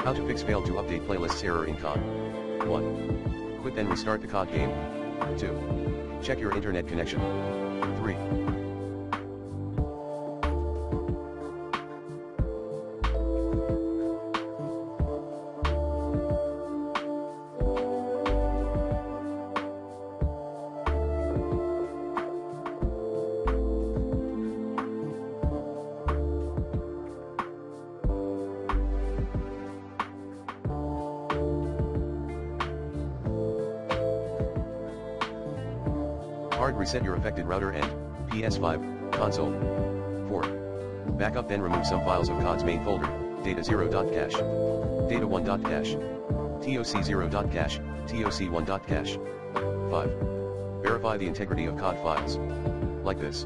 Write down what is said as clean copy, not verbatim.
How to fix failed to update playlists error in COD. 1. Quit then restart the COD game. 2. Check your internet connection. 3. Hard reset your affected router and PS5 console. 4. Backup then remove some files of COD's main folder, data0.cache, data1.cache, toc0.cache, toc1.cache. 5. Verify the integrity of COD files. Like this.